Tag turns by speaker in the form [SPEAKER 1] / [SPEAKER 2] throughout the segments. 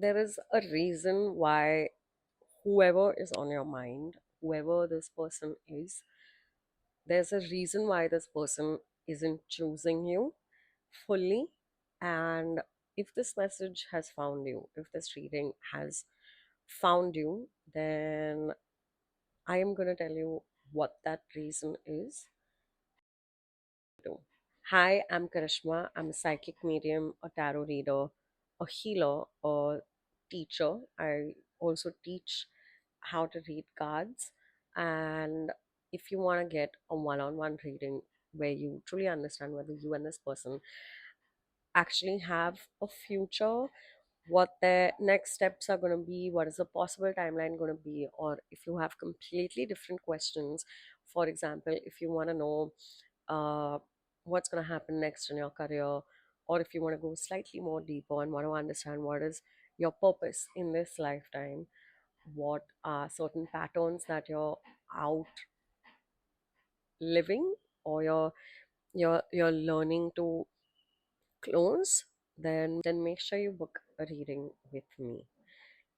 [SPEAKER 1] there is a reason why whoever is on your mind, whoever this person is, there's a reason why this person isn't choosing you fully. And if this message has found you, if this reading has found you, then I am going to tell you what that reason is. Hi, I'm Karishma. I'm a psychic medium, a tarot reader, a healer, a teacher. I also teach how to read cards. And if you want to get a one on one reading where you truly understand whether you and this person actually have a future, what their next steps are going to be, what is the possible timeline going to be, or if you have completely different questions. For example, if you want to know uh, what's going to happen next in your career, or if you want to go slightly more deeper and want to understand what is your purpose in this lifetime, what are certain patterns that you're out living, or you're learning to close, then make sure you book a reading with me.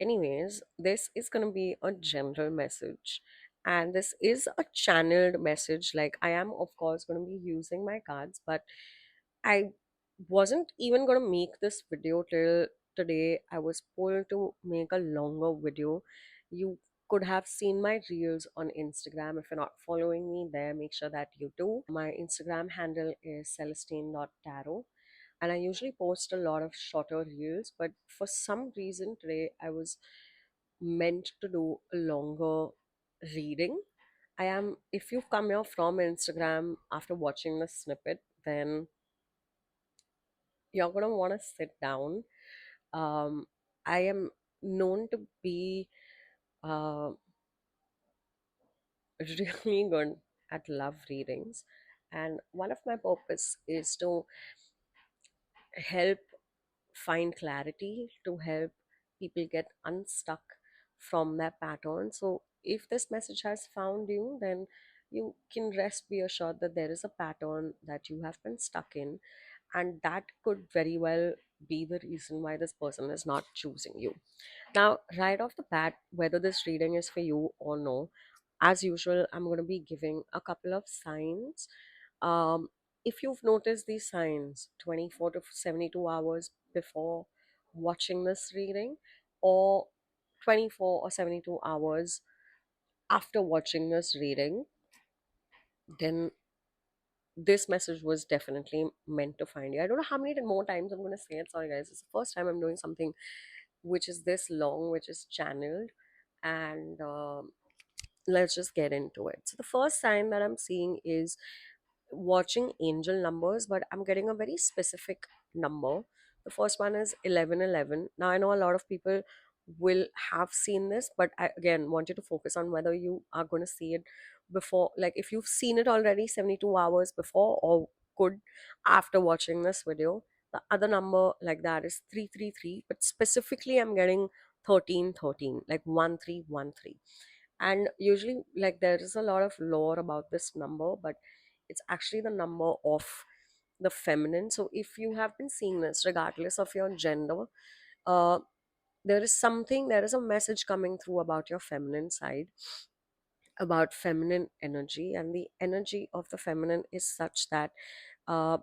[SPEAKER 1] Anyways, this is going to be a general message, and this is a channeled message. Like, I am, of course, going to be using my cards, but I wasn't even going to make this video till today. I was pulled to make a longer video. You could have seen my reels on Instagram. If you're not following me there, make sure that you do. My Instagram handle is celestine.tarot, and I usually post a lot of shorter reels, but for some reason today I was meant to do a longer reading. I am, if you've come here from Instagram after watching the snippet, then you're gonna want to sit down. Um, I am known to be uh, really good at love readings, and one of my purpose is to help find clarity, to help people get unstuck from their pattern. So if this message has found you, then you can rest be assured that there is a pattern that you have been stuck in, and that could very well be the reason why this person is not choosing you. Now, right off the bat, whether this reading is for you or no, as usual, I'm going to be giving a couple of signs. um, if you've noticed these signs 24 to 72 hours before watching this reading, or 24 or 72 hours after watching this reading, then this message was definitely meant to find you. I don't know how many more times I'm going to say it. Sorry, guys. It's the first time I'm doing something which is this long, which is channeled. And let's just get into it. So, the first sign that I'm seeing is watching angel numbers, but I'm getting a very specific number. The first one is 1111. Now, I know a lot of people will have seen this, but I again want you to focus on whether you are going to see it before, like if you've seen it already 72 hours before, or could after watching this video. The other number like that is 333, but specifically I'm getting 1313, like 1313. And usually, like, there is a lot of lore about this number, but it's actually the number of the feminine. So if you have been seeing this regardless of your gender, uh there is a message coming through about your feminine side, about feminine energy. And the energy of the feminine is such that uh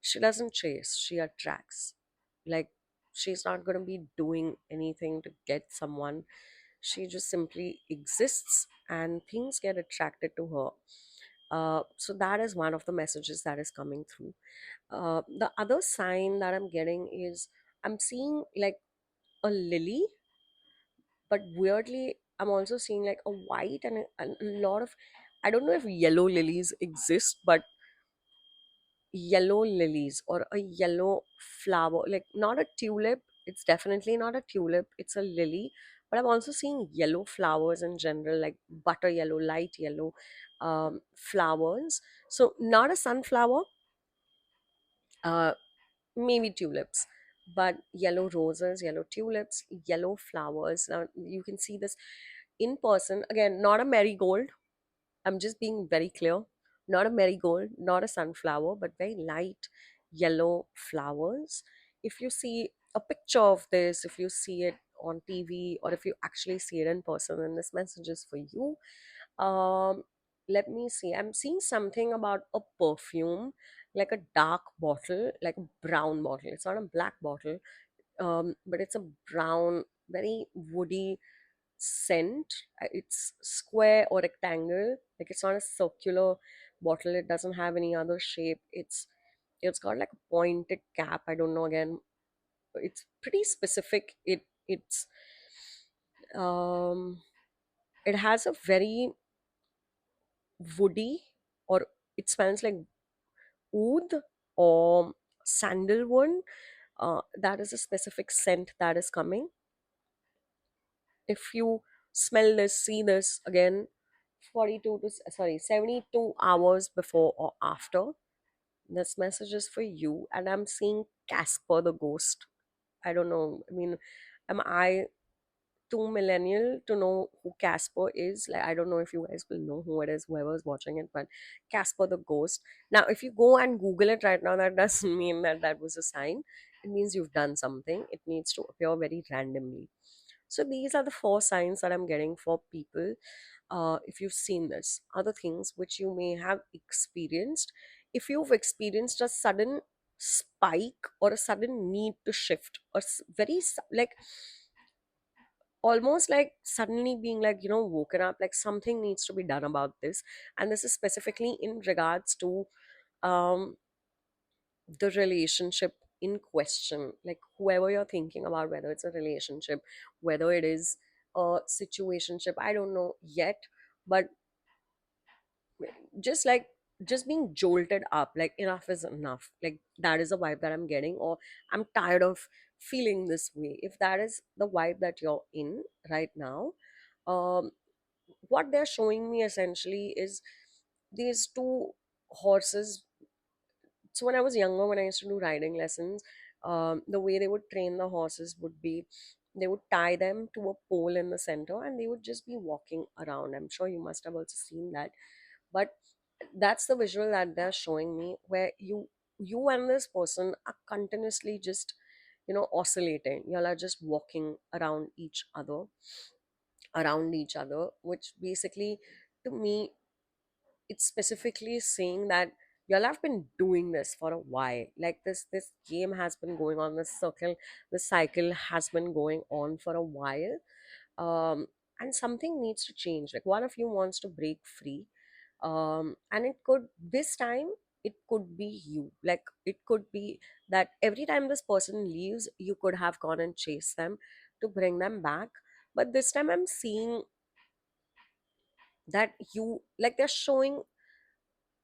[SPEAKER 1] she doesn't chase, she attracts. Like, she's not going to be doing anything to get someone. She just simply exists and things get attracted to her. So that is one of the messages that is coming through. The other sign that I'm getting is I'm seeing like a lily, but weirdly I'm also seeing like a white and a lot of, I don't know if yellow lilies exist, but yellow lilies or a yellow flower, like not a tulip. It's definitely not a tulip, it's a lily. But I'm also seeing yellow flowers in general, like butter yellow, light yellow flowers. So not a sunflower, uh, maybe tulips, but yellow roses, yellow tulips, yellow flowers. Now you can see this in person. Again, not a marigold. I'm just being very clear. Not a marigold, not a sunflower, but very light yellow flowers. If you see a picture of this, if you see it on TV, or if you actually see it in person, then this message is for you. um Let me see, I'm seeing something about a perfume, like a dark bottle, like a brown bottle. It's not a black bottle, but it's a brown, very woody scent. It's square or rectangle, like it's not a circular bottle. It doesn't have any other shape. It's got like a pointed cap. I don't know, again, it's pretty specific. Um it has a very woody, or it smells like oud or sandalwood. That is a specific scent that is coming. If you smell this, see this again, 42 to sorry 72 hours before or after, this message is for you. And I'm seeing Casper the ghost. I don't know, I mean, am I too millennial to know who Casper is? Like, I don't know if you guys will know who it is, whoever's watching it, but Casper the ghost. Now, if you go and Google it right now, that doesn't mean that that was a sign. It means you've done something. It needs to appear very randomly. So these are the four signs that I'm getting for people. If you've seen this, other things which you may have experienced, if you've experienced a sudden spike or a sudden need to shift, or like almost like suddenly being like, woken up, like something needs to be done about this. And this is specifically in regards to um the relationship in question, like whoever you're thinking about, whether it's a relationship, whether it is a situationship, I don't know yet. But just like, just being jolted up, like enough is enough, like that is the vibe that I'm getting. Or I'm tired of feeling this way. If that is the vibe that you're in right now, um what they're showing me essentially is these two horses. So when I was younger, when I used to do riding lessons, the way they would train the horses would be, they would tie them to a pole in the center and they would just be walking around. I'm sure you must have also seen that. But that's the visual that they're showing me, where you and this person are continuously just, oscillating. Y'all are just walking around each other, which basically, to me, it's specifically saying that y'all have been doing this for a while. Like this game has been going on, this cycle has been going on for a while. um and something needs to change. Like one of you wants to break free. And it could, this time, it could be you. Like it could be that every time this person leaves, you could have gone and chased them to bring them back. But this time I'm seeing that you, like, they're showing,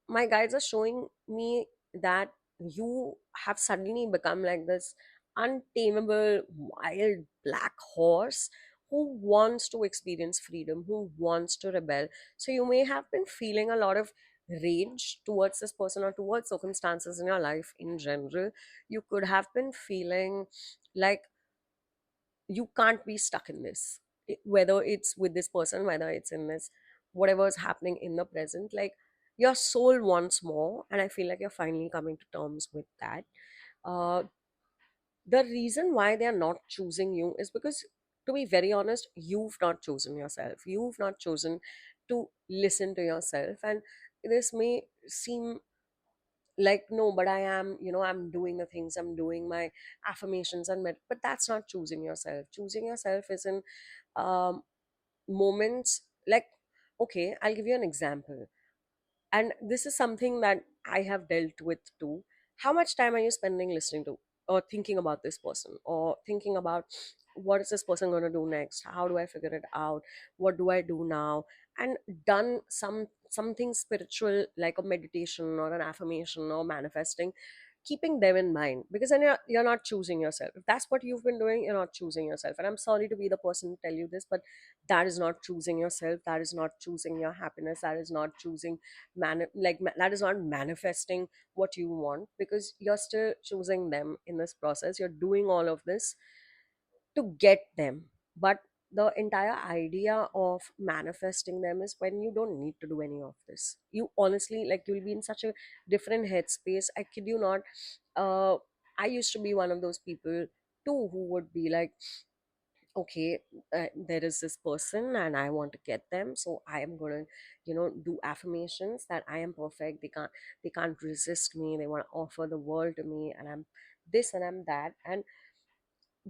[SPEAKER 1] my guides are showing me that you have suddenly become like this untamable wild black horse who wants to experience freedom, who wants to rebel. So you may have been feeling a lot of rage towards this person or towards circumstances in your life in general. You could have been feeling like you can't be stuck in this. Whether it's with this person, whether it's in this, whatever is happening in the present, like your soul wants more, and I feel like you're finally coming to terms with that. uh, the reason why they're not choosing you is because, to be very honest, you've not chosen yourself. You've not chosen to listen to yourself. And this may seem like, no, but I am, I'm doing the things, I'm doing my affirmations and but that's not choosing yourself. Choosing yourself is in um moments like, okay, I'll give you an example. And this is something that I have dealt with too. How much time are you spending listening to or thinking about this person, or thinking about what is this person going to do next, how do I figure it out, what do I do now? And done something spiritual, like a meditation or an affirmation or manifesting, keeping them in mind. Because then you're not choosing yourself. If that's what you've been doing, you're not choosing yourself. And I'm sorry to be the person to tell you this, but that is not choosing yourself. That is not choosing your happiness. That is not choosing that is not manifesting what you want, because you're still choosing them in this process. You're doing all of this to get them. But the entire idea of manifesting them is when you don't need to do any of this. You honestly, like, you'll be in such a different headspace. I kid you not. uh I used to be one of those people too who would be like, okay, there is this person and I want to get them, so I am going to, do affirmations that I am perfect. They can't resist me. They want to offer the world to me, and I'm this and I'm that. And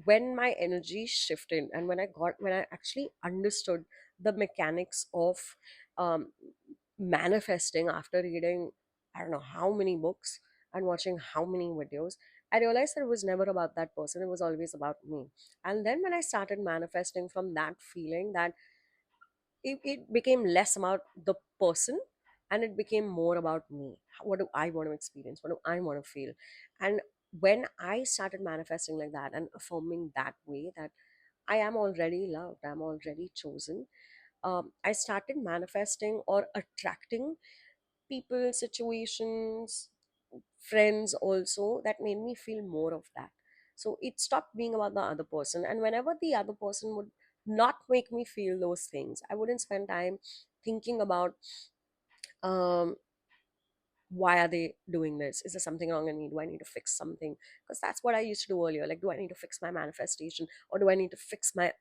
[SPEAKER 1] when my energy shifted, and when I actually understood the mechanics of um, manifesting after reading, I don't know how many books and watching how many videos, I realized that it was never about that person, it was always about me. And then when I started manifesting from that feeling, that it became less about the person and it became more about me. What do I want to experience? What do I want to feel? And when I started manifesting like that and affirming that way, that I am already loved, I'm already chosen, I started manifesting or attracting people, situations, friends also that made me feel more of that. So it stopped being about the other person. And whenever the other person would not make me feel those things, I wouldn't spend time thinking about um, why are they doing this? Is there something wrong in me? Do I need to fix something? Because that's what I used to do earlier. Like, do I need to fix my manifestation, or do I need to fix my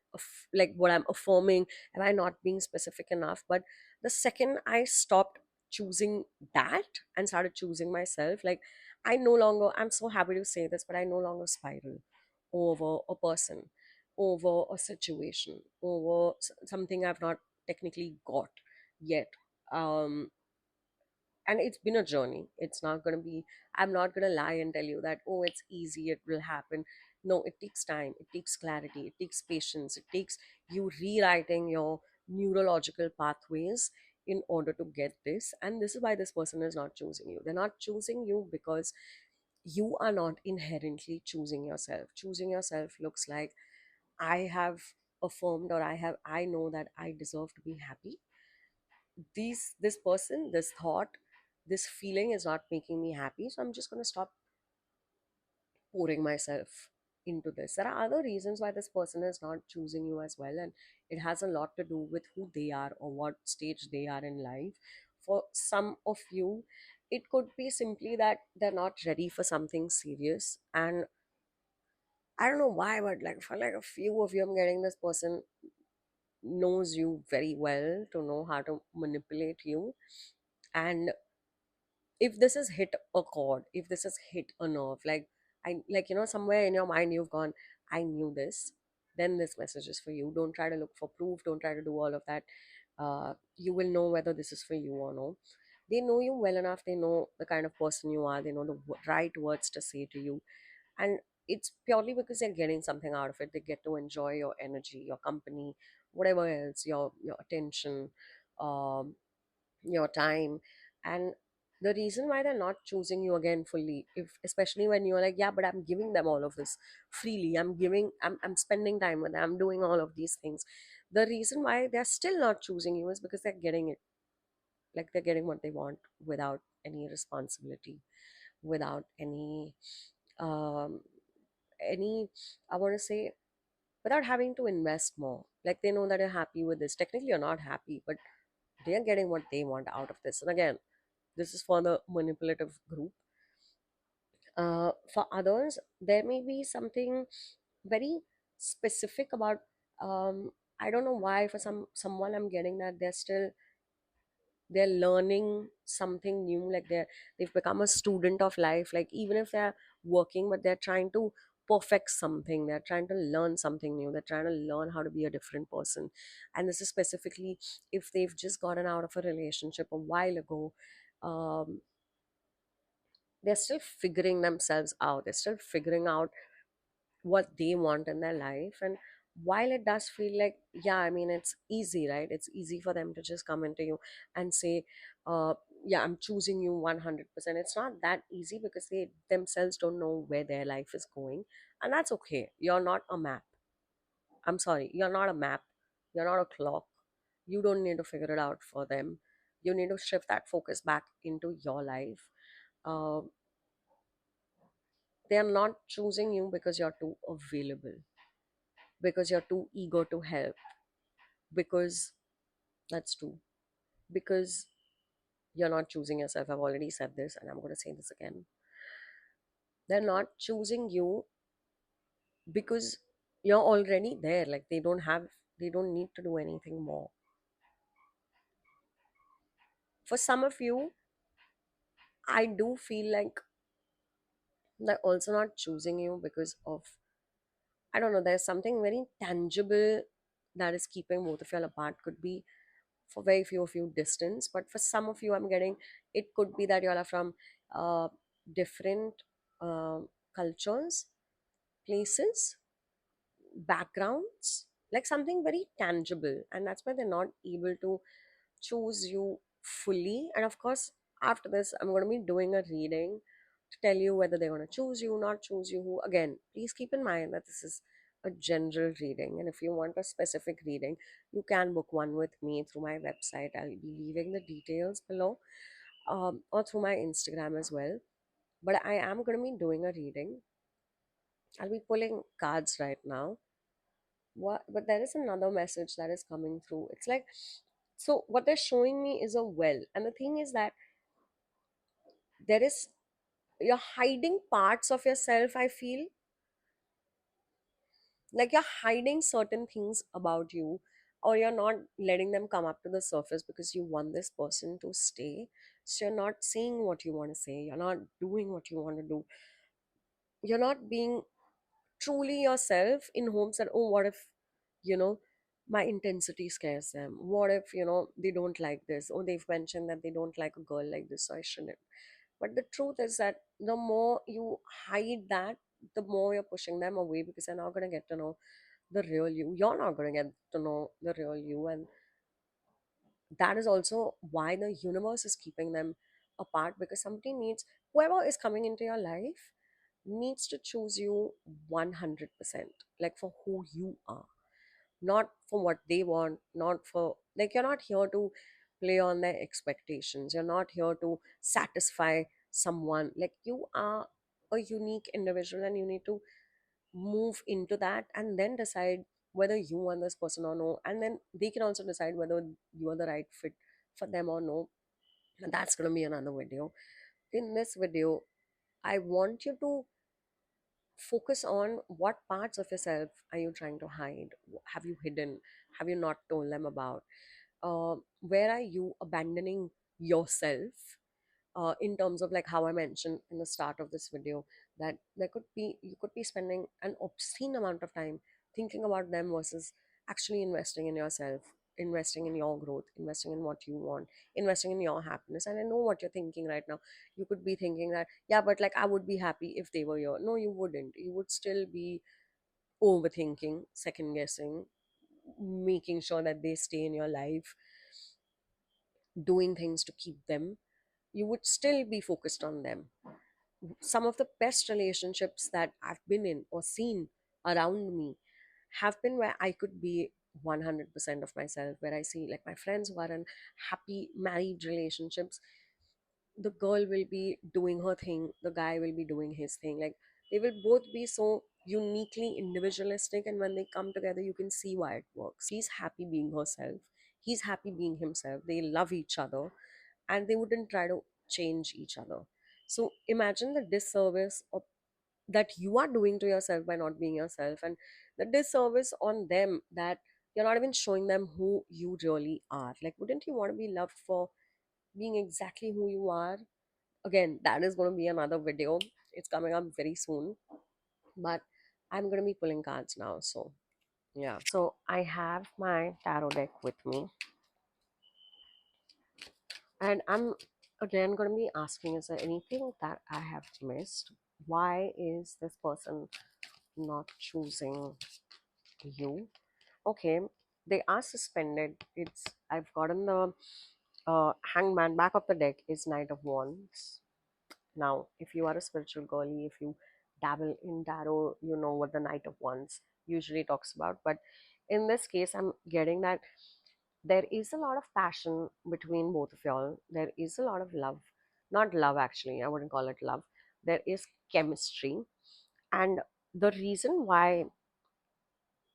[SPEAKER 1] like what I'm affirming? Am I not being specific enough? But the second I stopped choosing that and started choosing myself, like, I no longer, I'm so happy to say this, but I no longer spiral over a person, over a situation, over something I've not technically got yet. um and it's been a journey. It's not going to be, I'm not going to lie and tell you that, oh, it's easy, it will happen. No, it takes time, it takes clarity, it takes patience, it takes you rewriting your neurological pathways in order to get this. And this is why this person is not choosing you. They're not choosing you because you are not inherently choosing yourself. Choosing yourself looks like, I have affirmed, or I know that I deserve to be happy. This person, this thought, this feeling is not making me happy, so I'm just going to stop pouring myself into this. There are other reasons why this person is not choosing you as well, and it has a lot to do with who they are or what stage they are in life. For some of you, it could be simply that they're not ready for something serious. And I don't know why, but like for like a few of you, I'm getting this person knows you very well to know how to manipulate you. And if this has hit a chord, if this has hit a nerve, like, I like, somewhere in your mind you've gone, I knew this, then this message is for you. Don't try to look for proof, don't try to do all of that. You will know whether this is for you or no. They know you well enough, they know the kind of person you are, they know the right words to say to you. And it's purely because they're getting something out of it. They get to enjoy your energy, your company, whatever else, your attention, um, your time. And the reason why they're not choosing you again fully, if especially when you're like, yeah, but I'm giving them all of this freely, I'm spending time with them, I'm doing all of these things, the reason why they're still not choosing you is because they're getting it. Like, they're getting what they want without any responsibility, without um any, I want to say, without having to invest more. Like, they know that you're happy with this. Technically you're not happy, but they're getting what they want out of this. And again, this is for the manipulative group. For others, there may be something very specific about, I don't know why, for someone I'm getting that they're learning something new. Like, they've become a student of life. Like, even if they're working, but they're trying to perfect something, they're trying to learn something new, they're trying to learn how to be a different person. And this is specifically if they've just gotten out of a relationship a while ago. um, they're still figuring themselves out, they're still figuring out what they want in their life. And while it does feel like, yeah, I mean, it's easy, right? It's easy for them to just come into you and say, uh yeah, I'm choosing you 100%. It's not that easy because they themselves don't know where their life is going. And that's okay. You're not a map. I'm sorry, you're not a map, you're not a clock. You don't need to figure it out for them. You need to shift that focus back into your life. uh, they are not choosing you because you're too available, because you're too eager to help, because that's true, because you're not choosing yourself. I've already said this and I'm going to say this again. They're not choosing you because you're already there. Like they don't need to do anything more. For some of you, I do feel like they're also not choosing you because of, I don't know, there's something very tangible that is keeping both of you apart. Could be for very few of you distance, but for some of you, I'm getting, it could be that you all are from uh, different cultures, places, backgrounds, like something very tangible, and that's why they're not able to choose you fully. And of course, after this, I'm going to be doing a reading to tell you whether they're going to choose you, not choose you. Who, again, please keep in mind that this is a general reading, and if you want a specific reading, you can book one with me through my website. I'll be leaving the details below, or through my Instagram as well. But I am going to be doing a reading. I'll be pulling cards right now. What? But there is another message that is coming through. It's like, so what they're showing me is a well, and the thing is that there is, you're hiding parts of yourself. I feel like you're hiding certain things about you, or you're not letting them come up to the surface because you want this person to stay. So you're not saying what you want to say, you're not doing what you want to do, you're not being truly yourself, in hopes that, oh, what if, you know, my intensity scares them? What if, they don't like this? Or they've mentioned that they don't like a girl like this, so I shouldn't. But the truth is that the more you hide that, the more you're pushing them away, because they're not going to get to know the real you. You're not going to get to know the real you. And that is also why the universe is keeping them apart, because somebody needs, whoever is coming into your life needs to choose you 100%, like for who you are, not for what they want, not for, like, you're not here to play on their expectations, you're not here to satisfy someone. Like, you are a unique individual, and you need to move into that and then decide whether you want this person or no, and then they can also decide whether you are the right fit for them or no. And that's going to be another video. In this video, I want you to focus on what parts of yourself are you trying to hide. Have you hidden? Have you not told them about? Where are you abandoning yourself, in terms of, like, how I mentioned in the start of this video, that there could be, you could be spending an obscene amount of time thinking about them versus actually investing in yourself, investing in your growth, investing in what you want, investing in your happiness. And I know what you're thinking right now. You could be thinking that, yeah, but like, I would be happy if they were here. No, you wouldn't. You would still be overthinking, second guessing, making sure that they stay in your life, doing things to keep them. You would still be focused on them. Some of the best relationships that I've been in or seen around me have been where I could be 100% of myself, where I see, like, my friends who are in happy married relationships, the girl will be doing her thing, the guy will be doing his thing. Like, they will both be so uniquely individualistic, and when they come together, you can see why it works. She's happy being herself, he's happy being himself, they love each other, and they wouldn't try to change each other. So imagine the disservice of, that you are doing to yourself by not being yourself, and the disservice on them that you're not even showing them who you really are. Like, wouldn't you want to be loved for being exactly who you are? Again, that is going to be another video. It's coming up very soon, but I'm going to be pulling cards now. So yeah, so I have my tarot deck with me, and I'm again going to be asking, is there anything that I have missed? Why is this person not choosing you? Okay, they are suspended. It's, I've gotten the hangman. Back of the deck is Knight of Wands. Now, if you are a spiritual girly, if you dabble in tarot, you know what the Knight of Wands usually talks about. But in this case, I'm getting that there is a lot of passion between both of y'all. There is a lot of love. Not love, actually, I wouldn't call it love. There is chemistry. And the reason why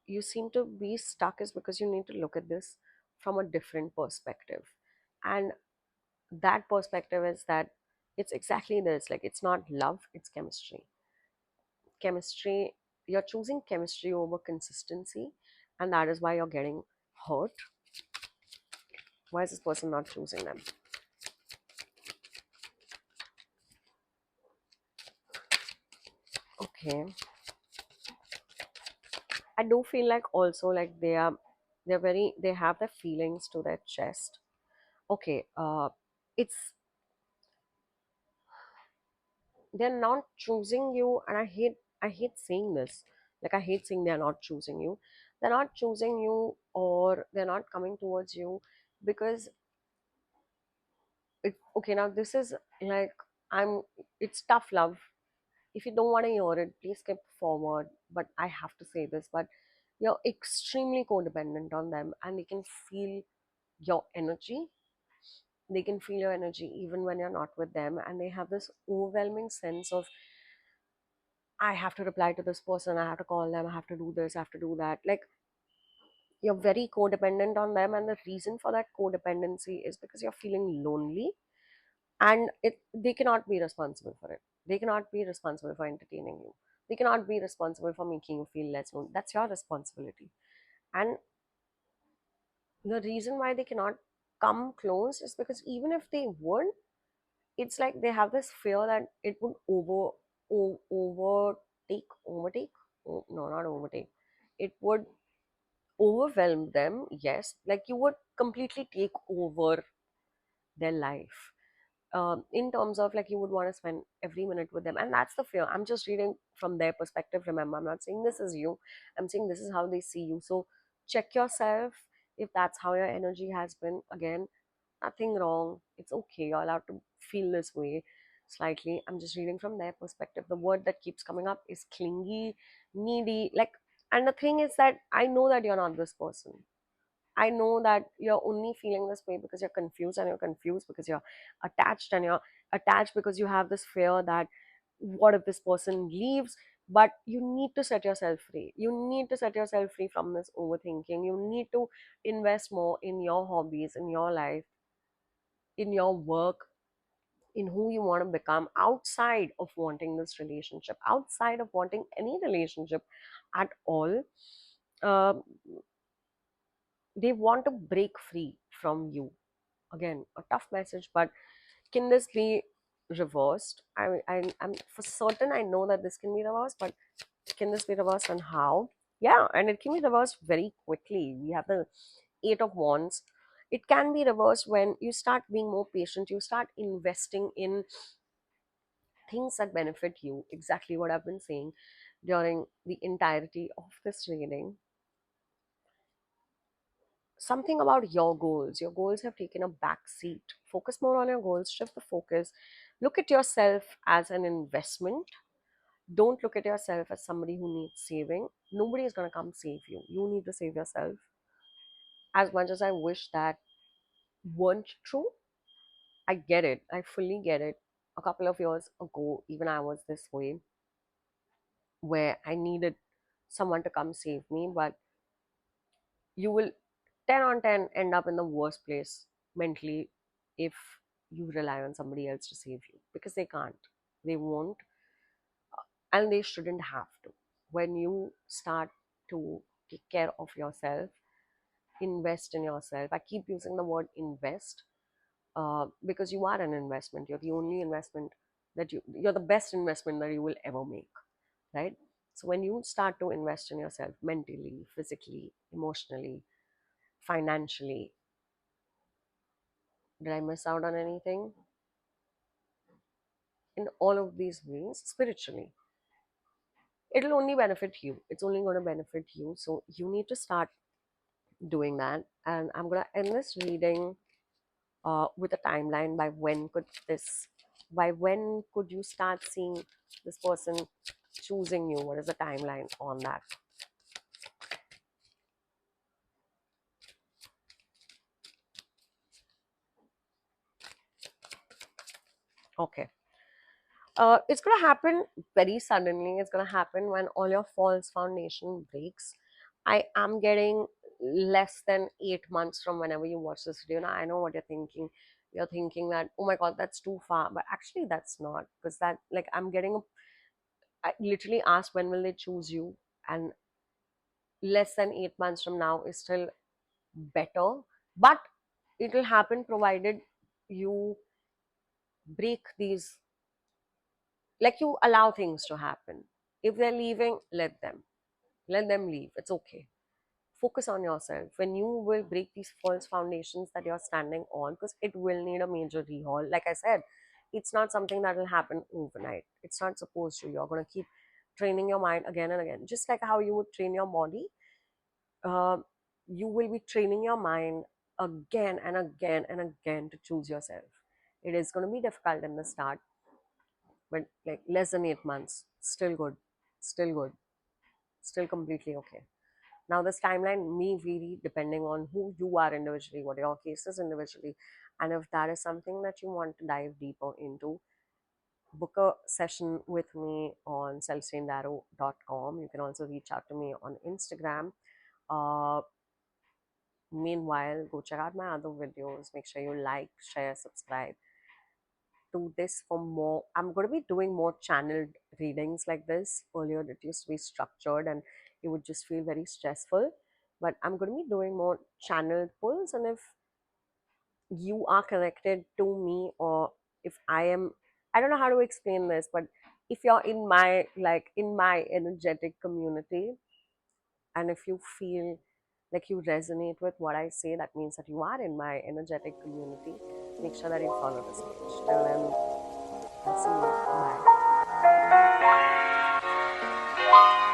[SPEAKER 1] you seem to be stuck is because you need to look at this from a different perspective. And that perspective is that it's exactly this, like, it's not love, it's chemistry. Chemistry You're choosing chemistry over consistency, and that is why you're getting hurt. Why is this person not choosing them? Okay. I do feel like also like they have their feelings to their chest. Okay, it's they're not choosing you, and I hate saying this. Like I hate saying they're not choosing you. They're not choosing you, or they're not coming towards you because okay, now this is like I'm it's tough love. If you don't want to hear it, please skip forward. But I have to say this, but you're extremely codependent on them, and they can feel your energy. They can feel your energy even when you're not with them, and they have this overwhelming sense of I have to reply to this person, I have to call them, I have to do this, I have to do that. Like you're very codependent on them, and the reason for that codependency is because you're feeling lonely, and they cannot be responsible for it. They cannot be responsible for entertaining you. They cannot be responsible for making you feel less lonely. That's your responsibility. And the reason why they cannot come close is because even if they would, it's like they have this fear that it would overtake. No, not overtake. It would overwhelm them. Yes, like you would completely take over their life, in terms of like you would want to spend every minute with them, and that's the fear. I'm just reading from their perspective. Remember, I'm not saying this is you. I'm saying this is how they see you. So check yourself. If that's how your energy has been, again, nothing wrong. It's okay. You're allowed to feel this way slightly. I'm just reading from their perspective. The word that keeps coming up is clingy, needy. Like, and the thing is that I know that you're not this person. I know that you're only feeling this way because you're confused, and you're confused because you're attached, and you're attached because you have this fear that what if this person leaves? But you need to set yourself free. You need to set yourself free from this overthinking. You need to invest more in your hobbies, in your life, in your work, in who you want to become outside of wanting this relationship, outside of wanting any relationship at all. Um they want to break free from you. Again, a tough message, but can this be reversed? I'm for certain I know that this can be reversed, but can this be reversed, and how? Yeah, and it can be reversed very quickly. We have the Eight of Wands. It can be reversed when you start being more patient, you start investing in things that benefit you. Exactly what I've been saying during the entirety of this reading. Something about your goals. Your goals have taken a back seat. Focus more on your goals, shift the focus. Look at yourself as an investment. Don't look at yourself as somebody who needs saving. Nobody is going to come save you. You need to save yourself. As much as I wish that weren't true, I get it. I fully get it. A couple of years ago, even I was this way, where I needed someone to come save me, but you will 10 on 10 end up in the worst place mentally if you rely on somebody else to save you, because they can't, they won't, and they shouldn't have to. When you start to take care of yourself, invest in yourself. I keep using the word invest, because you are an investment. You're the only investment you're the best investment that you will ever make, right? So when you start to invest in yourself mentally, physically, emotionally, financially, did I miss out on anything? In all of these ways, spiritually, it'll only benefit you. It's only going to benefit you. So you need to start doing that. And I'm going to end this reading with a timeline. By when could you start seeing this person choosing you? What is the timeline on that? Okay. It's going to happen very suddenly. It's going to happen when all your false foundation breaks. I am getting less than 8 months from whenever you watch this video. Now, I know what you're thinking. You're thinking that, oh my God, that's too far. But actually, that's not. Because that, like, I'm getting I literally asked when will they choose you, and less than 8 months from now is still better. But it will happen provided you break these, like you allow things to happen. If they're leaving, let them leave. It's okay. Focus on yourself. When you will break these false foundations that you're standing on, because it will need a major rehaul. Like I said, it's not something that will happen overnight. It's not supposed to. You're going to keep training your mind again and again, just like how you would train your body. uh, you will be training your mind again and again and again to choose yourself. It is going to be difficult in the start, but like less than 8 months, still good, still good, still completely okay. Now, this timeline may vary depending on who you are individually, what your case is individually, and if that is something that you want to dive deeper into, book a session with me on selfstaindarrow.com. You can also reach out to me on Instagram. Uh, Meanwhile, go check out my other videos. Make sure you like, share, subscribe to this for more. I'm going to be doing more channeled readings like this. Earlier, it used to be structured and it would just feel very stressful. But I'm going to be doing more channeled pulls. And if you are connected to me, or if I am, I don't know how to explain this, but if you're in my, like, in my energetic community, and if you feel like you resonate with what I say, that means that you are in my energetic community. Make sure that you follow this page. Till then, I'll see you. Bye.